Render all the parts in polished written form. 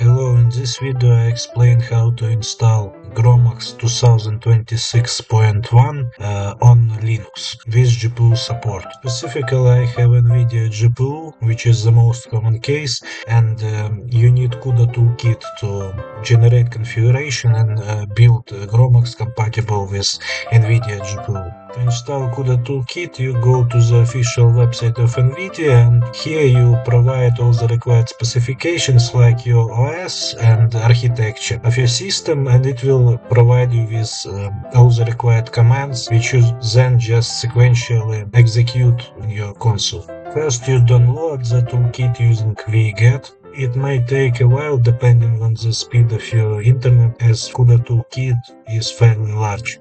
Hello, in this video I explain how to install GROMACS 2026.1 on Linux with GPU support. Specifically, I have NVIDIA GPU, which is the most common case, and you need CUDA toolkit to generate configuration and build GROMACS compatible with NVIDIA GPU. To install CUDA toolkit, you go to the official website of NVIDIA, and here you provide all the required specifications like your OS and architecture of your system, and it will provide you with all the required commands which you then just sequentially execute in your console. First, you download the toolkit using wget. It may take a while depending on the speed of your internet, as CUDA toolkit is fairly large.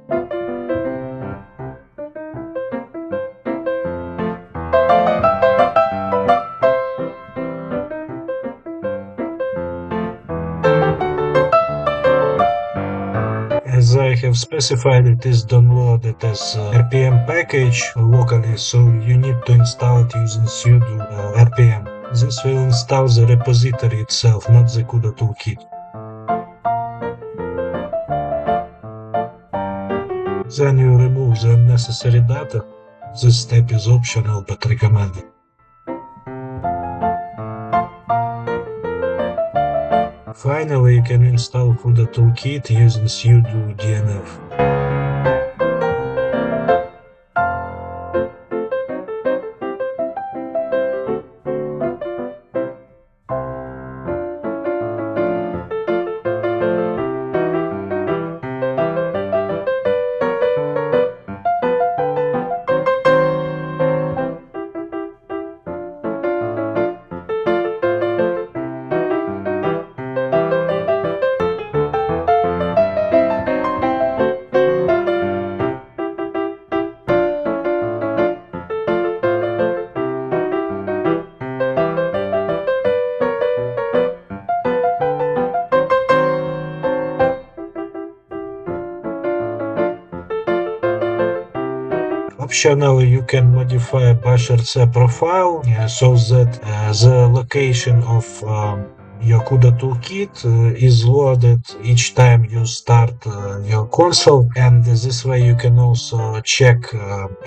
As I have specified, it is downloaded as RPM package locally, so you need to install it using sudo rpm. This will install the repository itself, not the CUDA toolkit. Then you remove the unnecessary data. This step is optional but recommended. Finally, you can install CUDA toolkit using sudo dnf. Optionally, you can modify bashrc profile so that the location of your CUDA toolkit is loaded each time you start your console, and this way you can also check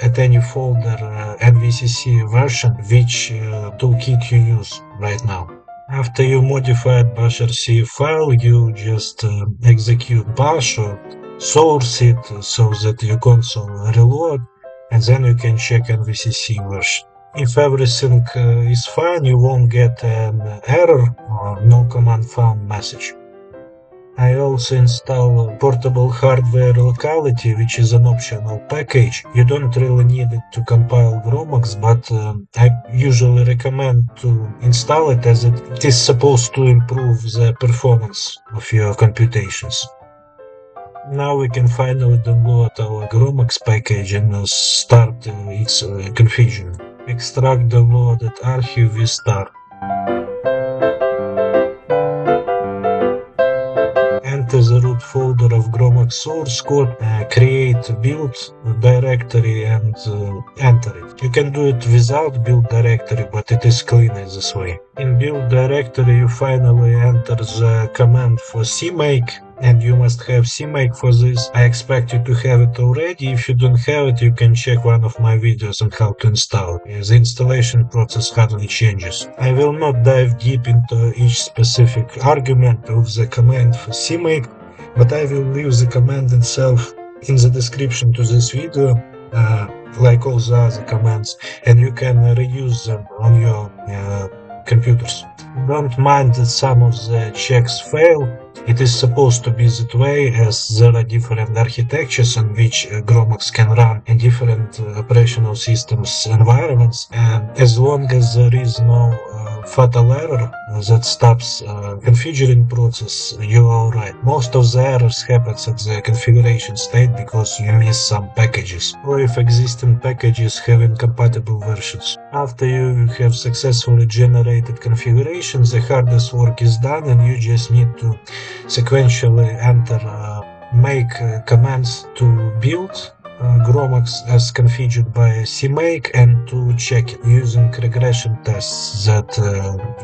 at any folder NVCC version which toolkit you use right now. After you modified bashrc file, you just execute bash or source it so that your console reload, and then you can check NVCC version. If everything is fine, you won't get an error or no command found message. I also install portable hardware locality, which is an optional package. You don't really need it to compile GROMACS, but I usually recommend to install it as it is supposed to improve the performance of your computations. Now we can finally download our GROMACS package and start its configuration. Extract downloaded archive with star. Enter the root folder of GROMACS source code, create build directory and enter it. You can do it without build directory, but it is cleaner this way. In build directory you finally enter the command for CMake, and you must have CMake for this. I expect you to have it already. If you don't have it, you can check one of my videos on how to install it. The installation process hardly changes. I will not dive deep into each specific argument of the command for CMake, but I will leave the command itself in the description to this video, like all the other commands, and you can reuse them on your computers. Don't mind that some of the checks fail. It is supposed to be that way, as there are different architectures on which GROMACS can run in different operational systems environments, and as long as there is no fatal error that stops configuring process, you're alright. Most of the errors happens at the configuration state because you miss some packages, or if existing packages have incompatible versions. After you have successfully generated configuration, the hardest work is done, and you just need to sequentially enter make commands to build GROMACS as configured by CMake and to check it using regression tests that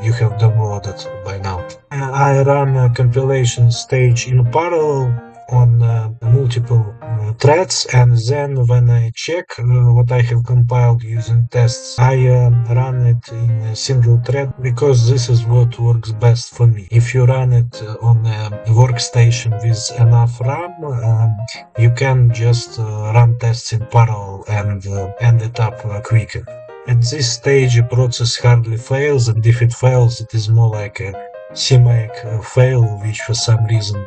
you have downloaded by now. I run a compilation stage in parallel on multiple threads, and then when I check what I have compiled using tests, I run it in a single thread because this is what works best for me. If you run it on a workstation with enough RAM, you can just run tests in parallel and end it up quicker. At this stage, a process hardly fails, and if it fails, it is more like a CMake fail, which for some reason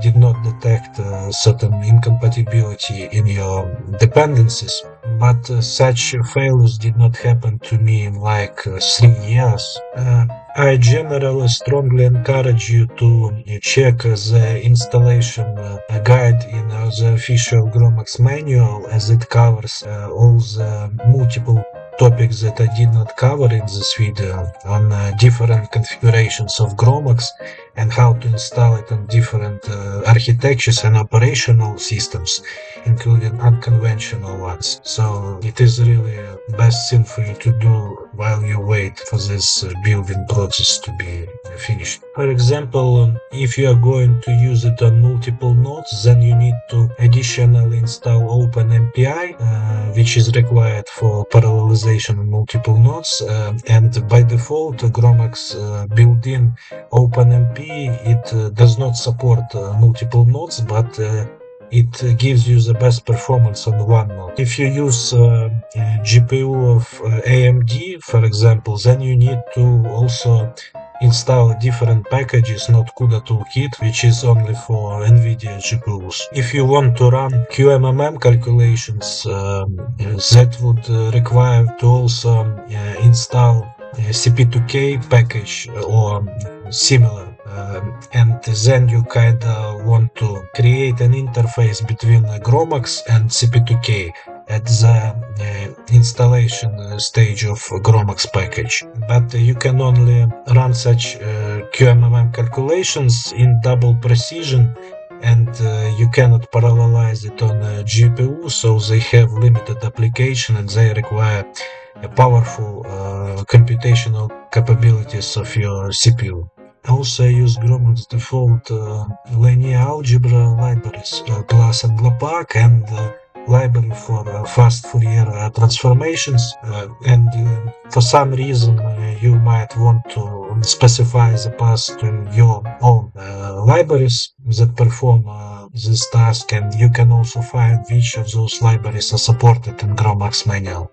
did not detect certain incompatibility in your dependencies. But such failures did not happen to me in like 3 years. I generally strongly encourage you to check the installation guide in the official GROMACS manual, as it covers all the multiple topics that I did not cover in this video on different configurations of GROMACS and how to install it on different architectures and operational systems, including unconventional ones. So it is really best thing for you to do while you wait for this building process to be finished. For example, if you are going to use it on multiple nodes, then you need to additionally install OpenMPI, which is required for parallelization on multiple nodes, and by default GROMACS built-in OpenMP it does not support multiple nodes, but it gives you the best performance on one node. If you use GPU of AMD, for example, then you need to also install different packages, not CUDA toolkit, which is only for NVIDIA GPUs. If you want to run QMMM calculations, that would require to also install a CP2K package or similar. And then you kinda want to create an interface between GROMACS and CP2K at the installation stage of GROMACS package. But you can only run such QMMM calculations in double precision, and you cannot parallelize it on a GPU, so they have limited application and they require a powerful computational capabilities of your CPU. Also, I use GROMACS default linear algebra libraries, plus Anglopack and library for fast Fourier transformations, and for some reason you might want to specify the path to your own libraries that perform this task, and you can also find which of those libraries are supported in GROMACS manual.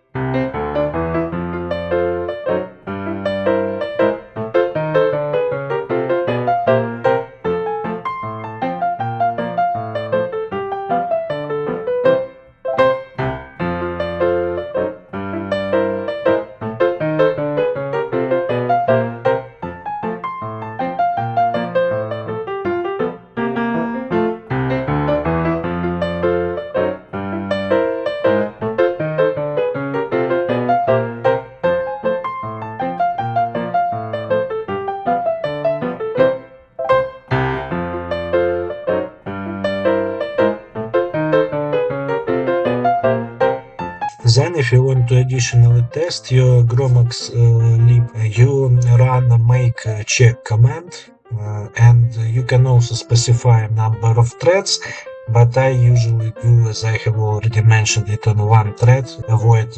Then, if you want to additionally test your GROMACS lib, you run a make check command, and you can also specify a number of threads, but I usually do, as I have already mentioned it, on one thread, avoid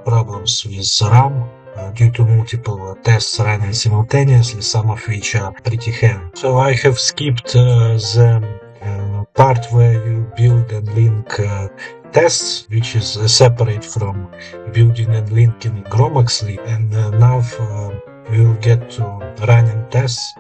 problems with RAM due to multiple tests running simultaneously, some of which are pretty heavy. So I have skipped the part where you build and link tests, which is separate from building and linking GROMACS lib, and now we'll get to running tests.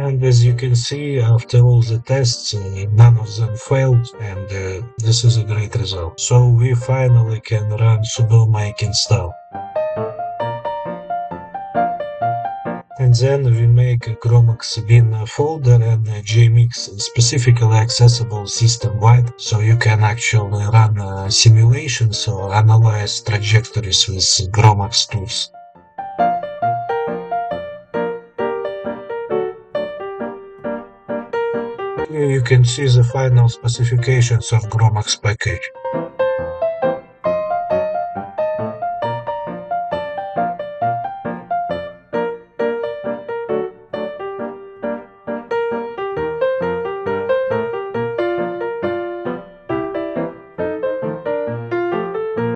And as you can see, after all the tests, none of them failed, and this is a great result. So we finally can run sudo make install. And then we make a GROMACS bin folder and a GMX specifically accessible system-wide, so you can actually run simulations or analyze trajectories with GROMACS tools. Here you can see the final specifications of GROMACS package.